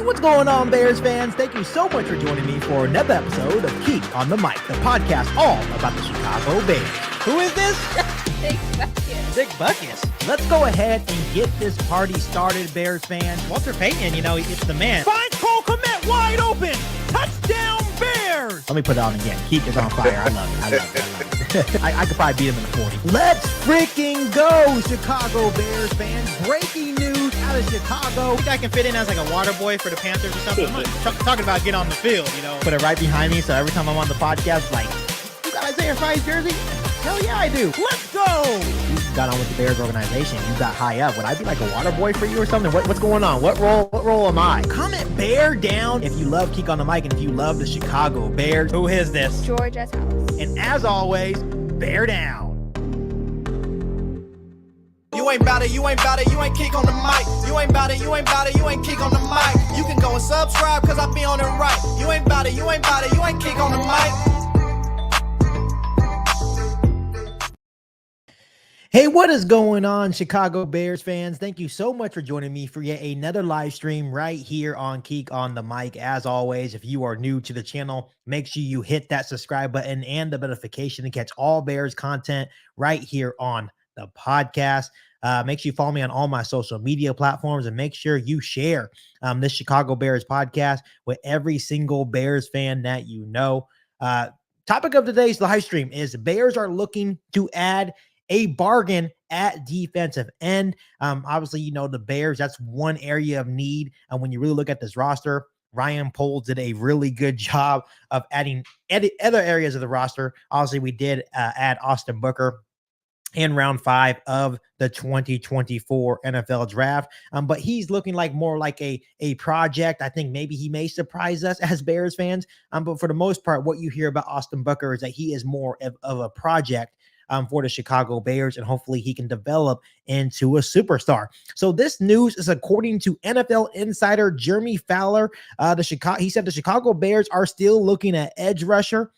What's going on, Bears fans? Thank you so much for joining me for another episode of Keep on the Mic, the podcast all about the Chicago Bears. Who is this? Big Bucket. Big Bucket. Let's go ahead and get this party started, Bears fans. Walter Payton, it's the man. Finds Cole Kmet wide open. Touchdown, Bears. Let me put it on again. Keep is on fire. I love it. I could probably beat him in the 40. Let's freaking go, Chicago Bears fans. Breaking news out of Chicago. I think I can fit in as like a water boy for the Panthers or something. I'm not talking about get on the field, Put it right behind me, so every time I'm on the podcast, like, you got Isaiah Fry's jersey? Hell yeah, I do. Let's go. You got on with the Bears organization. You got high up. Would I be like a water boy for you or something? What's going on? What role am I? Comment Bear down if you love Keek on the Mic and if you love the Chicago Bears. Who is this? George S. House. And as always, bear down. You ain't bout it, you ain't bout it, you ain't Keek on the mic. You ain't bout it, you ain't bout it, you ain't Keek on the mic. You can go and subscribe cause I be on it right. You ain't bout it, you ain't bout it, you ain't Keek on the mic. Hey, what is going on, Chicago Bears fans? Thank you so much for joining me for yet another live stream right here on Keek on the Mic. As always, if you are new to the channel, make sure you hit that subscribe button and the notification to catch all Bears content right here on the podcast. Make sure you follow me on all my social media platforms and make sure you share this Chicago Bears podcast with every single Bears fan that you know. Topic of today's live stream is Bears are looking to add a bargain at defensive end. Obviously, the Bears, that's one area of need. And when you really look at this roster, Ryan Poles did a really good job of adding other areas of the roster. Obviously, we did add Austin Booker in round 5 of the 2024 NFL draft. But he's looking like more like a project. I think maybe he may surprise us as Bears fans. But for the most part, what you hear about Austin Booker is that he is more of a project for the Chicago Bears, and hopefully he can develop into a superstar. So this news is according to NFL insider Jeremy Fowler. He said the Chicago Bears are still looking at edge rusher.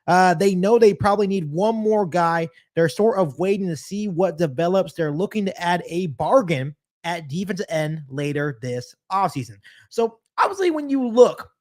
They know they probably need one more guy. They're sort of waiting to see what develops. They're looking to add a bargain at defensive end later this offseason. So obviously when you look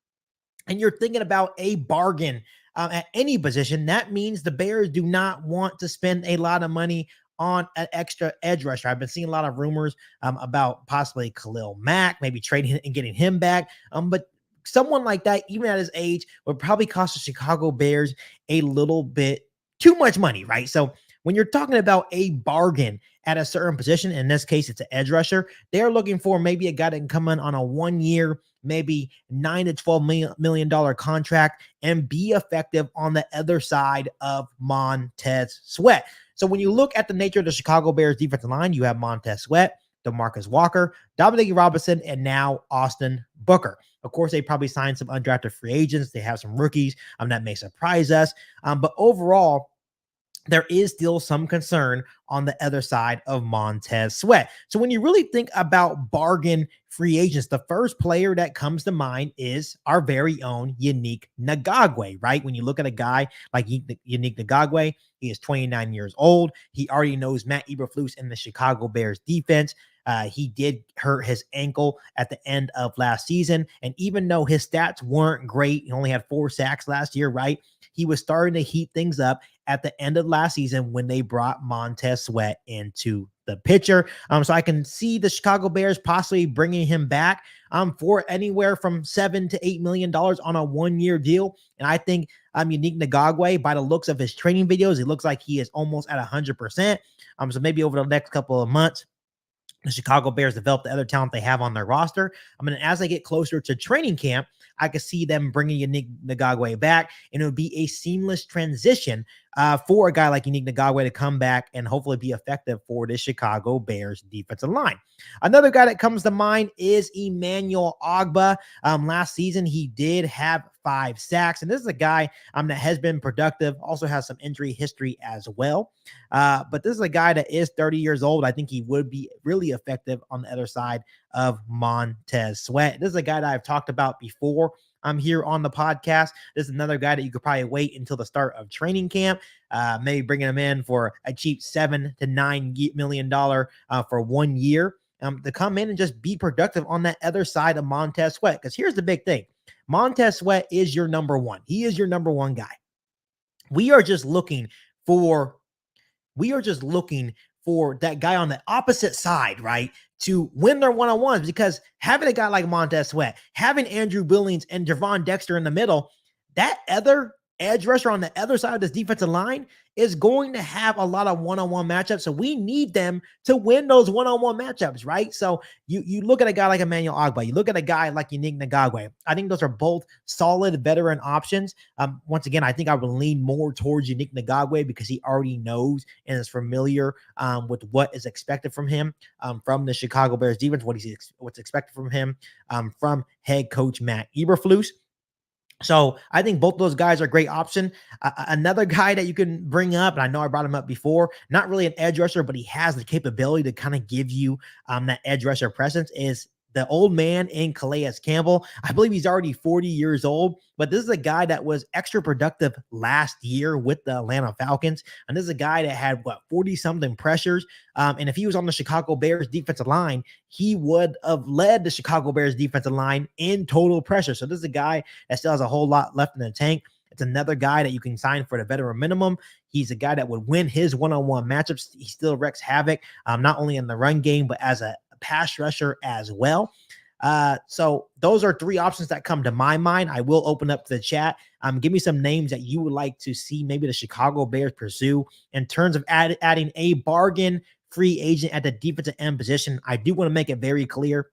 and you're thinking about a bargain at any position, that means the Bears do not want to spend a lot of money on an extra edge rusher. I've been seeing a lot of rumors about possibly Khalil Mack, maybe trading him and getting him back. But someone like that, even at his age, would probably cost the Chicago Bears a little bit too much money, right? So when you're talking about a bargain at a certain position, in this case, it's an edge rusher, they're looking for maybe a guy that can come in on a 1-year, maybe $9 to $12 million contract and be effective on the other side of Montez Sweat. So when you look at the nature of the Chicago Bears defensive line, you have Montez Sweat, DeMarcus Walker, Dominique Robinson, and now Austin Booker. Of course, they probably signed some undrafted free agents. They have some rookies that may surprise us. But overall, there is still some concern on the other side of Montez Sweat. So when you really think about bargain free agents, the first player that comes to mind is our very own Yannick Ngakoue, right? When you look at a guy like Yannick Ngakoue, he is 29 years old. He already knows Matt Eberflus in the Chicago Bears defense. He did hurt his ankle at the end of last season. And even though his stats weren't great, he only had 4 sacks last year, right? He was starting to heat things up at the end of last season when they brought Montez Sweat into the picture. So I can see the Chicago Bears possibly bringing him back for anywhere from $7 to $8 million on a 1-year deal. And I think Yannick Ngakoue, by the looks of his training videos, it looks like he is almost at 100%. So maybe over the next couple of months, the Chicago Bears develop the other talent they have on their roster. As they get closer to training camp, I could see them bringing Yannick Ngakoue back, and it would be a seamless transition for a guy like Yannick Ngakoue to come back and hopefully be effective for the Chicago Bears defensive line. Another guy that comes to mind is Emmanuel Ogbah. Last season, he did have 5 sacks, and this is a guy that has been productive, also has some injury history as well. But this is a guy that is 30 years old. I think he would be really effective on the other side of Montez Sweat. This is a guy that I've talked about before. I'm here on the podcast. This is another guy that you could probably wait until the start of training camp, maybe bringing him in for a cheap $7 to $9 million for 1 year. to come in and just be productive on that other side of Montez Sweat. Because here's the big thing. Montez Sweat is your number one. He is your number one guy. We are just looking for that guy on the opposite side, right? To win their one-on-ones, because having a guy like Montez Sweat, having Andrew Billings and Javon Dexter in the middle, that other edge rusher on the other side of this defensive line is going to have a lot of one-on-one matchups. So we need them to win those one-on-one matchups, right? So you look at a guy like Emmanuel Ogbah, you look at a guy like Yannick Ngakoue. I think those are both solid veteran options. Once again, I think I would lean more towards Yannick Ngakoue because he already knows and is familiar with what is expected from him from the Chicago Bears defense, what's expected from him from head coach Matt Eberflus. So I think both those guys are a great option. Another guy that you can bring up, and I know I brought him up before, not really an edge rusher, but he has the capability to kind of give you that edge rusher presence, is the old man in Calais Campbell. I believe he's already 40 years old, but this is a guy that was extra productive last year with the Atlanta Falcons. And this is a guy that had 40-something pressures. And if he was on the Chicago Bears defensive line, he would have led the Chicago Bears defensive line in total pressure. So this is a guy that still has a whole lot left in the tank. It's another guy that you can sign for the veteran minimum. He's a guy that would win his one-on-one matchups. He still wreaks havoc, not only in the run game, but as a pass rusher as well. So those are three options that come to my mind. I will open up the chat. Give me some names that you would like to see maybe the Chicago Bears pursue in terms of adding a bargain free agent at the defensive end position. I do want to make it very clear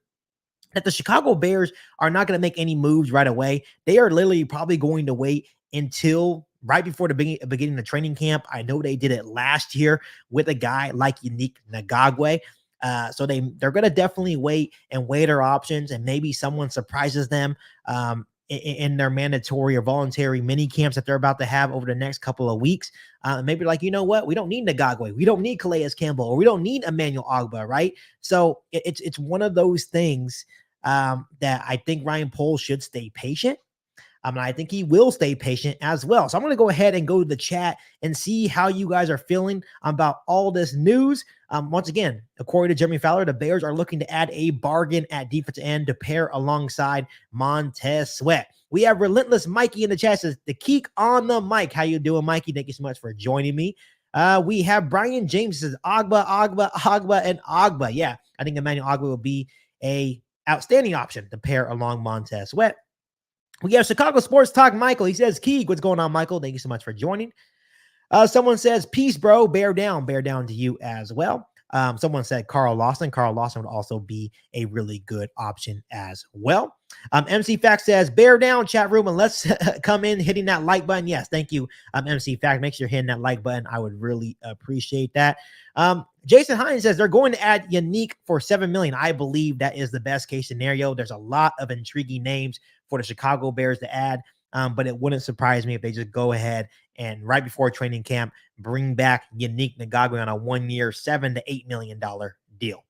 that the Chicago Bears are not going to make any moves right away. They are literally probably going to wait until right before the beginning of training camp. I know they did it last year with a guy like Yannick Ngakoue. So they're going to definitely wait and weigh their options, and maybe someone surprises them in their mandatory or voluntary mini camps that they're about to have over the next couple of weeks. Maybe like, you know what? We don't need Ngakoue. We don't need Calais Campbell, or we don't need Emmanuel Ogbah, right? So it's one of those things that I think Ryan Poles should stay patient. I think he will stay patient as well. So I'm going to go ahead and go to the chat and see how you guys are feeling about all this news. Once again, according to Jeremy Fowler, the Bears are looking to add a bargain at defensive end to pair alongside Montez Sweat. We have Relentless Mikey in the chat, says the Keek on the mic. How you doing, Mikey? Thank you so much for joining me. We have Brian James says Ogbah, and Ogbah. Yeah, I think Emmanuel Ogbah will be a outstanding option to pair along Montez Sweat. We have Chicago Sports Talk Michael. He says, Keeg, what's going on, Michael? Thank you so much for joining. Someone says, peace, bro. Bear down to you as well. Someone said Carl Lawson. Carl Lawson would also be a really good option as well. MC Fact says, bear down, chat room, and let's come in hitting that like button. Yes, thank you, MC Fact. Make sure you're hitting that like button. I would really appreciate that. Jason Hines says they're going to add Yannick for $7 million. I believe that is the best case scenario. There's a lot of intriguing names for the Chicago Bears to add, but it wouldn't surprise me if they just go ahead and right before training camp bring back Yannick Ngakoue on a 1-year, $7 to $8 million deal.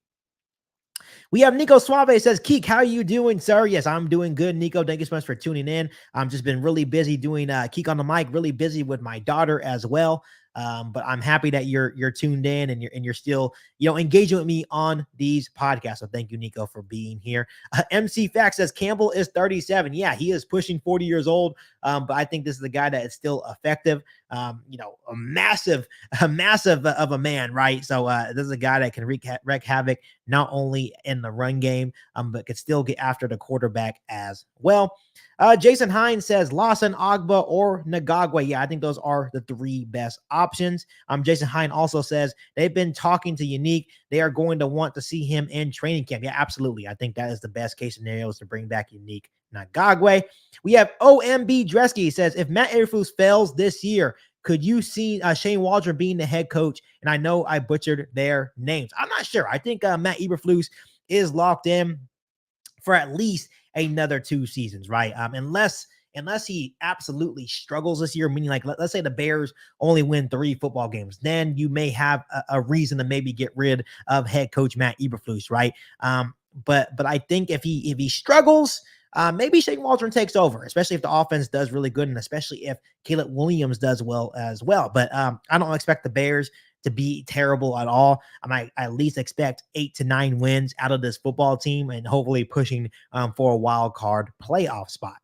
We have Nico Suave says, Keek, how are you doing, sir? Yes, I'm doing good, Nico. Thank you so much for tuning in. I've just been really busy doing Keek on the mic, really busy with my daughter as well. But I'm happy that you're tuned in and you're still, engaging with me on these podcasts. So thank you, Nico, for being here. MC Fact says Campbell is 37. Yeah, he is pushing 40 years old. But I think this is the guy that is still effective. A massive of a man, right? So this is a guy that can wreak havoc not only in the run game, but could still get after the quarterback as well. Jason Hines says Lawson, Ogbah, or Ngakoue. Yeah, I think those are the three best options. Jason Hines also says they've been talking to Yannick. They are going to want to see him in training camp. Yeah, absolutely. I think that is the best case scenario, is to bring back Yannick Ngakoue. We have OMB Dresky says, if Matt Eberflus fails this year, could you see Shane Waldron being the head coach? And I know I butchered their names. I'm not sure. I think Matt Eberflus is locked in for at least another 2 seasons, right? Unless he absolutely struggles this year, meaning like, let's say the Bears only win 3 football games, then you may have a reason to maybe get rid of head coach Matt Eberflus, right? But I think if he struggles, maybe Shane Waldron takes over, especially if the offense does really good, and especially if Caleb Williams does well as well. But I don't expect the Bears to be terrible at all. I might at least expect 8 to 9 wins out of this football team and hopefully pushing for a wild card playoff spot.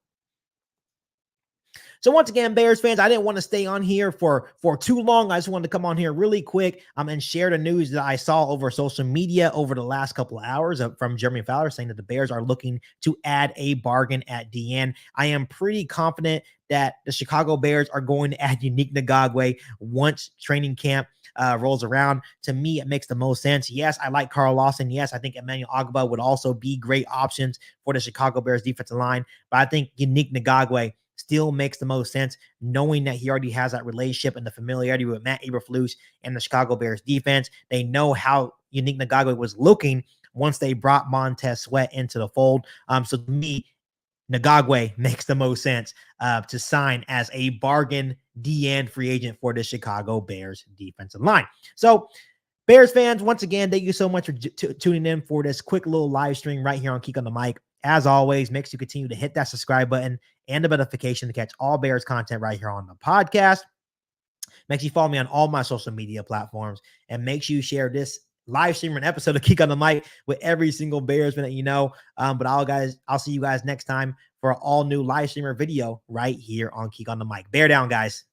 So once again, Bears fans, I didn't want to stay on here for too long. I just wanted to come on here really quick and share the news that I saw over social media over the last couple of hours from Jeremy Fowler saying that the Bears are looking to add a bargain at DN. I am pretty confident that the Chicago Bears are going to add Unique Ngakwe once training camp rolls around. To me, it makes the most sense. Yes, I like Carl Lawson. Yes, I think Emmanuel Ogbah would also be great options for the Chicago Bears defensive line. But I think Unique Ngakwe still makes the most sense, knowing that he already has that relationship and the familiarity with Matt Eberflus and the Chicago Bears defense. They know how Unique Ngakwe was looking once they brought Montez Sweat into the fold. So to me, Ngakwe makes the most sense to sign as a bargain DN free agent for the Chicago Bears defensive line. So Bears fans, once again, thank you so much for tuning in for this quick little live stream right here on Geek on the Mic. As always, make sure you continue to hit that subscribe button and the notification to catch all Bears content right here on the podcast. Make sure you follow me on all my social media platforms, and make sure you share this live stream or an episode of Geek on the Mic with every single Bears fan that you know. But I'll see you guys next time for an all new live streamer video right here on Geek on the Mic. Bear down, guys.